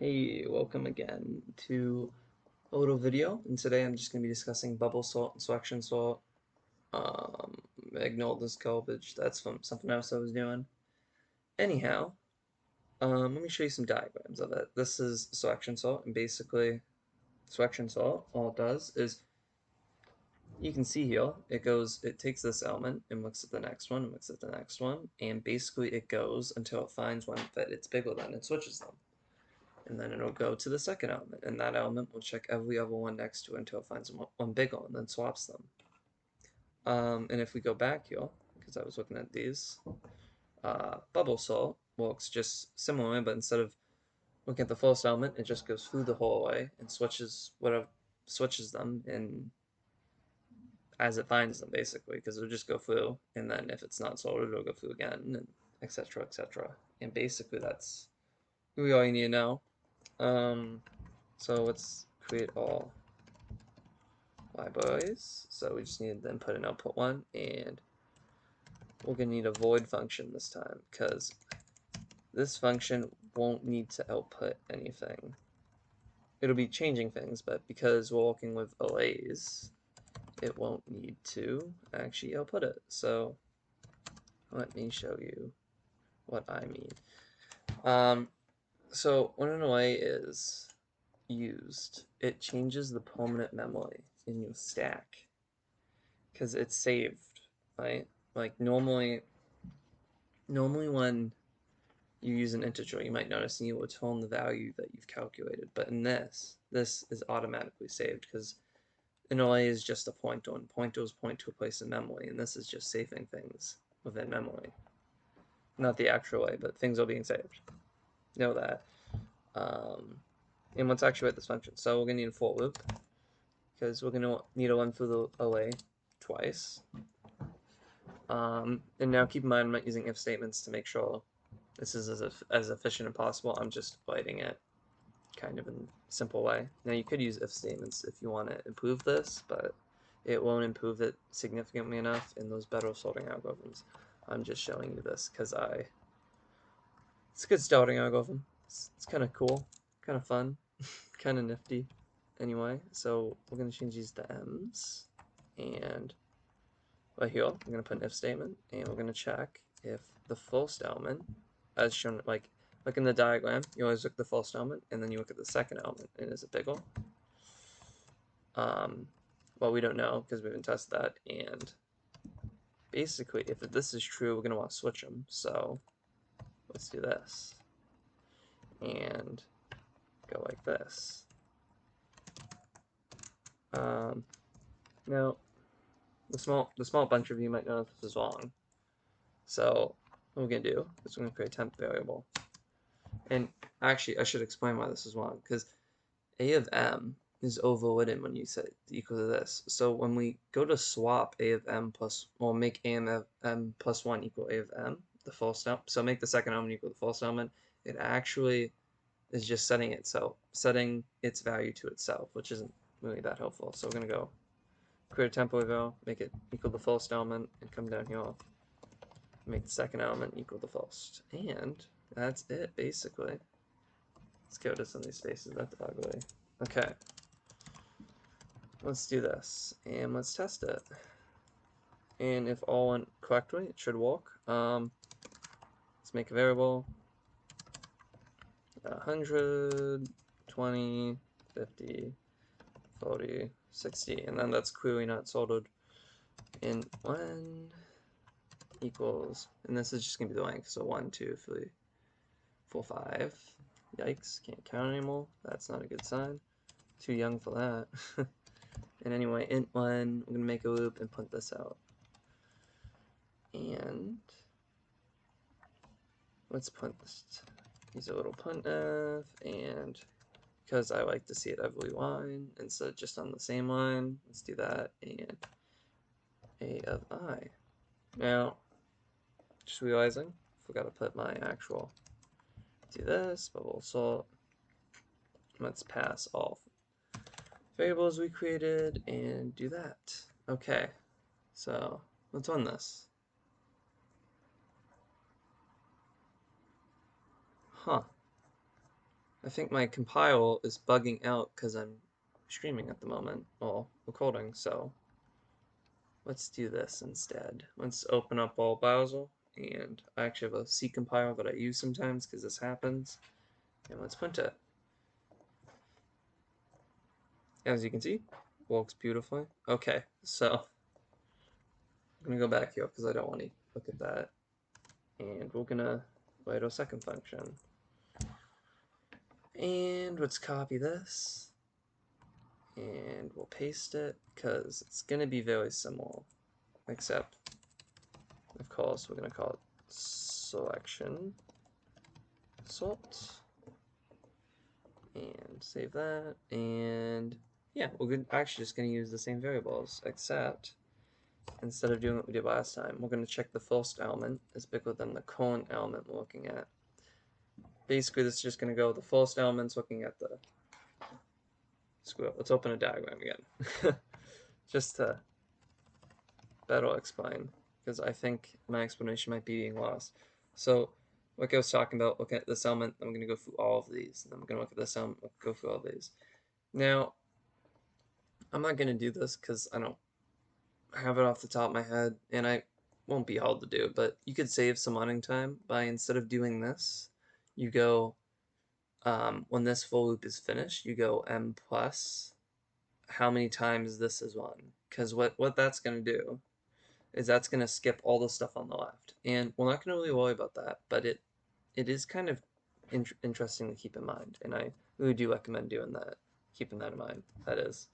Hey, welcome again to a little video, and today I'm just going to be discussing bubble salt and selection salt. Ignore this garbage, that's from something else I was doing. Anyhow, let me show you some diagrams of it. This is selection salt, and basically, selection salt, all it does is, you can see here, it takes this element and looks at the next one, and looks at the next one, and basically it goes until it finds one that it's bigger than and switches them. And then it'll go to the second element, and that element will check every other one next to it until it finds one bigger and then swaps them. And if we go back here, because I was looking at these, bubble salt works just similarly, but instead of looking at the first element, it just goes through the whole array and switches them in as it finds them, basically, because it'll just go through, and then if it's not sorted, it'll go through again, and etc. etc. And basically, that's really all you need to know. So let's create all libraries. So we just need the input and output one, and we're going to need a void function this time because this function won't need to output anything. It'll be changing things, but because we're working with arrays, it won't need to actually output it. So let me show you what I mean. So when an array is used, it changes the permanent memory in your stack because it's saved, right? Like normally when you use an integer, you might notice and you will return the value that you've calculated. But in this is automatically saved because an array is just a pointer, and pointers point to a place in memory, and this is just saving things within memory. Not the actual way, but things are being saved. Know that. And let's actuate this function. So we're going to need a for loop because we're going to need to run through the array twice. And now keep in mind I'm not using if statements to make sure this is as efficient as possible. I'm just writing it kind of in a simple way. Now you could use if statements if you want to improve this, but it won't improve it significantly enough in those better sorting algorithms. I'm just showing you this because it's a good starting algorithm. It's kind of cool, kind of fun, kind of nifty. Anyway, so we're going to change these to m's, and right here, I'm going to put an if statement, and we're going to check if the first element, as shown, like in the diagram, you always look at the first element, and then you look at the second element, and is it bigger? Well, we don't know, because we haven't tested that, and basically, if this is true, we're going to want to switch them, so let's do this, and go like this. Now, the small bunch of you might know this is wrong. So what we're gonna do is we're gonna create a temp variable. And actually, I should explain why this is wrong, because a of m is overridden when you set it equal to this. So when we go to swap a of m plus, well, make a of m plus 1 equal a of m, the first element, so make the second element equal the first element, it actually is just setting its value to itself, which isn't really that helpful. So we're gonna go create a temp variable, make it equal the first element, and come down here, make the second element equal the first. And that's it, basically. Let's go to some of these spaces, that's ugly. Okay. Let's do this, and let's test it. And if all went correctly, it should work. Let's make a variable. 100, 20, 50, 40, 60, and then that's clearly not sorted. And 1 equals, and this is just going to be the length, so 1, 2, 3, 4, 5. Yikes, can't count anymore. That's not a good sign. Too young for that. And anyway, int 1, we're going to make a loop and print this out. And let's print this. Use a little printf, and because I like to see it every line instead of just on the same line, let's do that, and a of I. Now, just realizing, forgot to put my actual, do this, bubble salt. Let's pass all variables we created and do that. Okay, so let's run this. Huh. I think my compile is bugging out because I'm streaming at the moment, well, recording, so let's do this instead. Let's open up all browser, and I actually have a C compiler that I use sometimes because this happens, and let's print it. As you can see, works beautifully. Okay, so I'm gonna go back here because I don't want to look at that, and we're gonna write our second function. And let's copy this, and we'll paste it because it's gonna be very similar, except of course we're gonna call it selection sort, and save that. And yeah, we're actually just gonna use the same variables, except instead of doing what we did last time, we're going to check the first element is bigger than the current element we're looking at. Basically, this is just going to go the first element's looking at the... Screw up, let's open a diagram again. Just to better explain, because I think my explanation might be being lost. So, like I was talking about, looking at this element, I'm going to go through all of these, and then I'm going to look at this element, go through all these. Now, I'm not going to do this because I don't have it off the top of my head, and I won't be hard to do, but you could save some running time by, instead of doing this, you go, when this for loop is finished, you go m plus how many times this is run. Because what that's going to do is that's going to skip all the stuff on the left. And we're not going to really worry about that, but it is kind of interesting to keep in mind, and I really do recommend doing that, keeping that in mind, that is.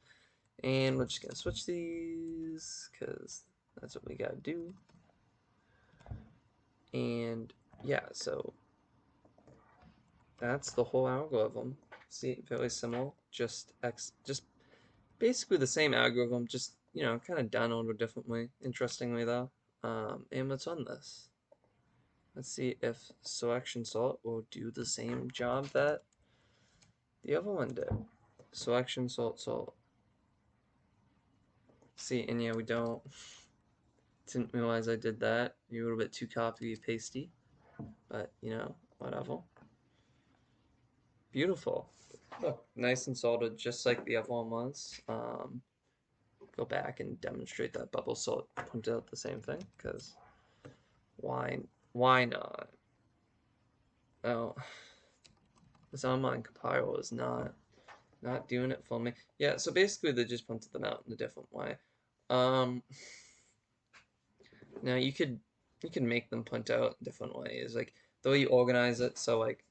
And we're just going to switch these, because that's what we got to do. And yeah, so that's the whole algorithm. See, very similar, just basically the same algorithm, just, you know, kind of done a little differently, interestingly though. And let's run this. Let's see if selection sort will do the same job that the other one did. Selection sort sort. See, and yeah, we don't. Didn't realize I did that. You're a little bit too copy pasty, but you know, whatever. Beautiful. Look, nice and sorted, just like the other one was. Go back and demonstrate that bubble sort printed out the same thing, because why not? Oh, this online compiler is not doing it for me. Yeah, so basically they just printed them out in a different way. Now you could make them print out in different ways, like the way you organize it. So like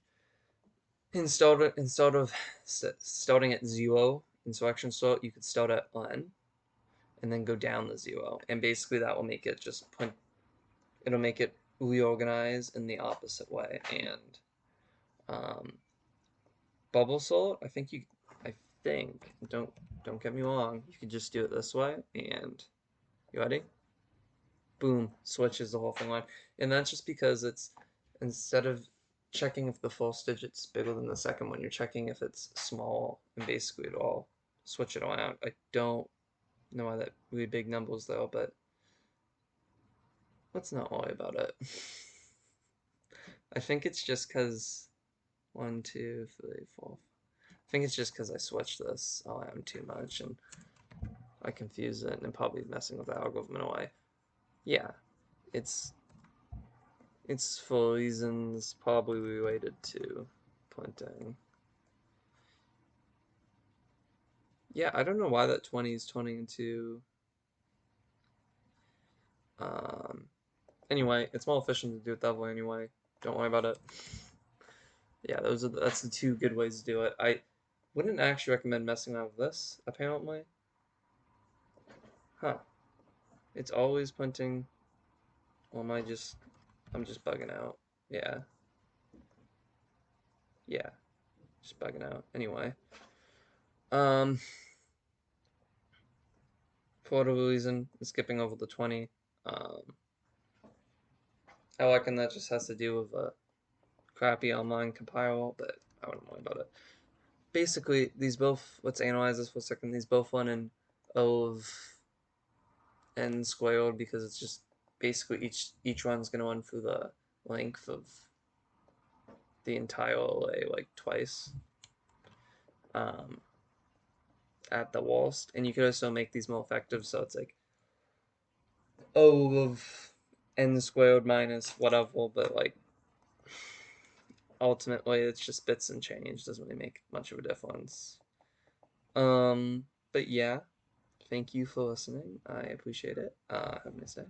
instead of starting at 0 in selection sort, you could start at n and then go down the 0, and basically that will make it just print. It'll make it reorganize in the opposite way. And bubble sort, I think don't get me wrong, you could just do it this way, and you ready? Boom, switches the whole thing on. And that's just because it's, instead of checking if the first digit's bigger than the second one, you're checking if it's small, and basically it'll all switch it around. I don't know why that really big numbers though, but let's not worry about it. I think it's just because 1, 2, 3, 4. I think it's just because I switched this around too much and I confuse it and probably messing with the algorithm in a way. Yeah, it's for reasons probably related to printing. Yeah, I don't know why that 20 is turning into. Anyway, it's more efficient to do it that way anyway. Don't worry about it. Yeah, that's the two good ways to do it. I wouldn't actually recommend messing around with this, apparently. Huh. It's always printing. Or am I just... I'm just bugging out. Yeah. Yeah. Just bugging out. Anyway. For whatever reason, skipping over the 20. I reckon that just has to do with a crappy online compiler, but I wouldn't worry about it. Basically, these both, let's analyze this for a second, these both run in O of n squared, because it's just basically each run's going to run through the length of the entire array like twice. at the worst. And you could also make these more effective, so it's like O of n squared minus whatever, but like ultimately it's just bits and change, doesn't really make much of a difference. But yeah, thank you for listening. I appreciate it. Have a nice day.